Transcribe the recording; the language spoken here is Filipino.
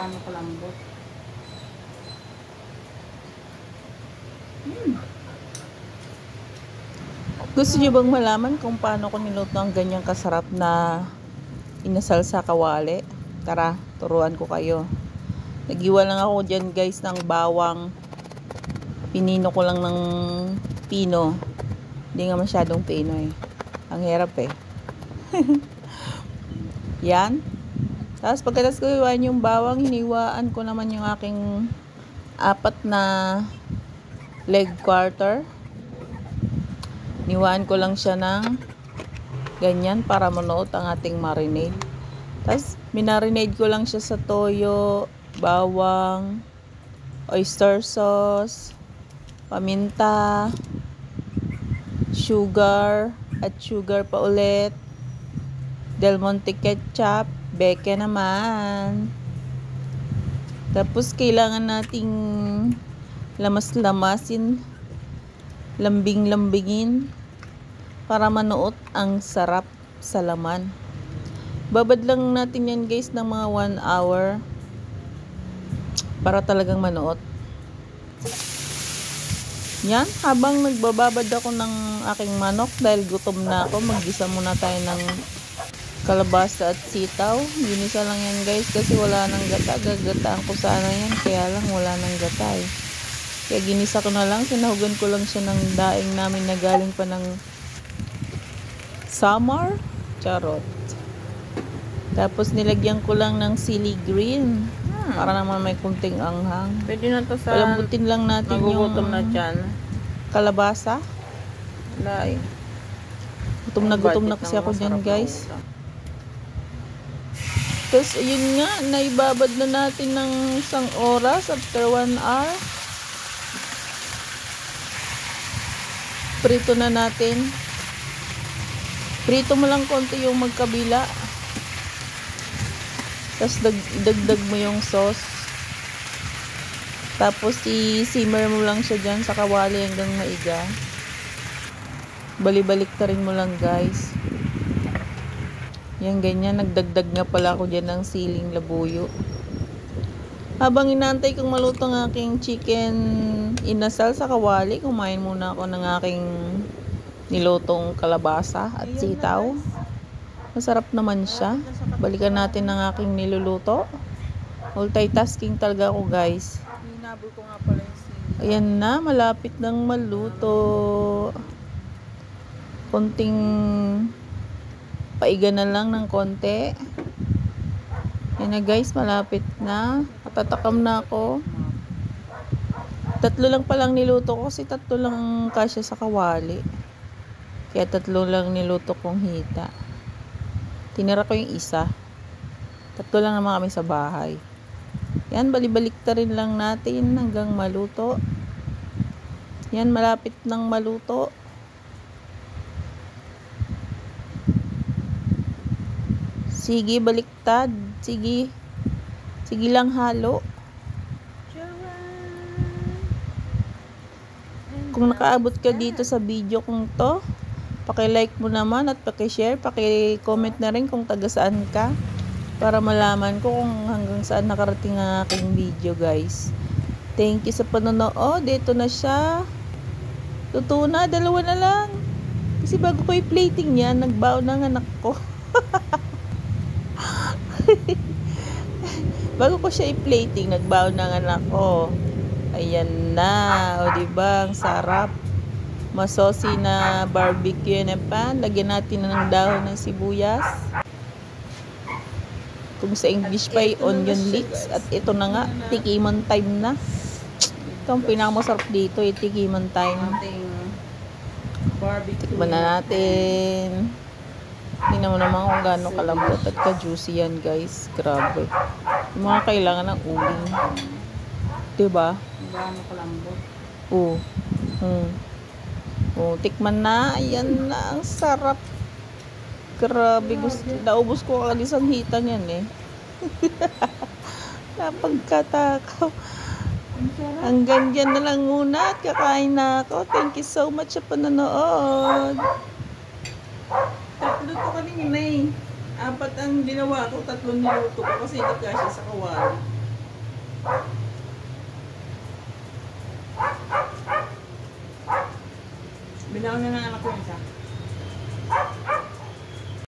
gaano kalambot. Gusto niyo bang malaman kung paano ko niluto ang ganyang kasarap na inasal sa kawali? Tara, turuan ko kayo. Nagiwa lang ako dyan guys ng bawang. Pinino ko lang ng pino. Hindi nga masyadong pino eh. Ang hirap eh. Yan. Tapos pagkatapos ko iwan yung bawang, hiniwaan ko naman yung aking 4 na leg quarter. Niwaan ko lang siya ng ganyan para manuot ang ating marinade. Tapos minarinade ko lang siya sa toyo, bawang, oyster sauce, paminta, sugar, at sugar pa ulit, Del Monte ketchup, beke naman. Tapos kailangan nating lamas-lamasin, lambing-lambingin para manuot ang sarap sa laman. Babad lang natin yan guys ng mga 1 hour para talagang manuot. Yan, habang nagbababad ako ng aking manok dahil gutom na ako, maggisa muna tayo ng kalabasa at sitaw. Ginisa lang yan guys kasi wala nang gata. Gagataan ko sana yan, kaya lang wala nang gata eh. Kaya ginisa ko na lang, sinahugan ko lang siya ng daing namin na galing pa ng summer. Charot. Tapos nilagyan ko lang ng sili green. Para naman may kunting anghang. Pwede na to sa Palambutin lang natin yung nagugutom na dyan. kalabasa. Wala eh. Gutom na kasi ako dyan guys. Tapos ayun nga, naibabad na natin ng 1 oras after 1 hour. Prito na natin. Prito mo lang konti yung magkabila. Tapos dagdag mo yung sauce. Tapos i-simmer mo lang siya dyan sa kawali hanggang maiga. Bali-balik ta rin mo lang guys. Yan ganyan. Nagdagdag nga pala ako dyan ng siling labuyo. Habang inaantay kong maluto ng aking chicken inasal sa kawali, kumain muna ako ng aking nilutong kalabasa at sitaw. Masarap naman siya. Balikan natin ng aking niluluto. Multitasking talaga ako guys. Hinabol ko nga pala yung sili. Ayan na, malapit nang maluto. Konting paiga na lang ng konti. Yan na guys, malapit na. Matatakam na ako. 3 lang palang niluto ko kasi 3 lang ang kasya sa kawali. Kaya 3 lang niluto kong hita. Tinira ko yung isa. 3 lang naman kami sa bahay. Yan, balibalik ta rin lang natin hanggang maluto. Yan, malapit nang maluto. Sige, baliktad. Sige. Sige lang halo. Kung nakaabot ka dito sa video kong to, paki-like mo naman at paki-share, paki-comment na rin kung taga saan ka para malaman ko kung hanggang saan nakarating ang aking video guys. Thank you sa panonood. Ito na siya. Luto na, 2 na lang. Kasi bago ko i-plating yan, nagbaon ng anak ko. Bago ko siya i-plating, nagbaon ng anak ko. Ayan na. O diba, ang sarap. Masosi na barbecue na pan. Lagyan natin na ng dahon ng sibuyas. Kung sa English pa ay onion leeks. At ito na nga, tikiman time na. Ito ang pinakamasarap dito, tikiman time. Barbecue. Tikman na natin. Tingnan mo naman kung gaano kalambot at ka-juicy yan guys. Grabe. Yung mga kailangan ng uling. Diba? Gaano kalambot. Oo. Tikman na. Ayan na. Ang sarap. Grabe. Naubos ko ang isang hitang yan eh. Napagkatakaw. Hanggang dyan na lang muna at kakain na ako. Thank you so much sa panonood. 3 to kanina eh. 4 ang ginawa ko, 3 niluto ko kasi hindi kasya sa kawali. Binaon na ng anak ko isa.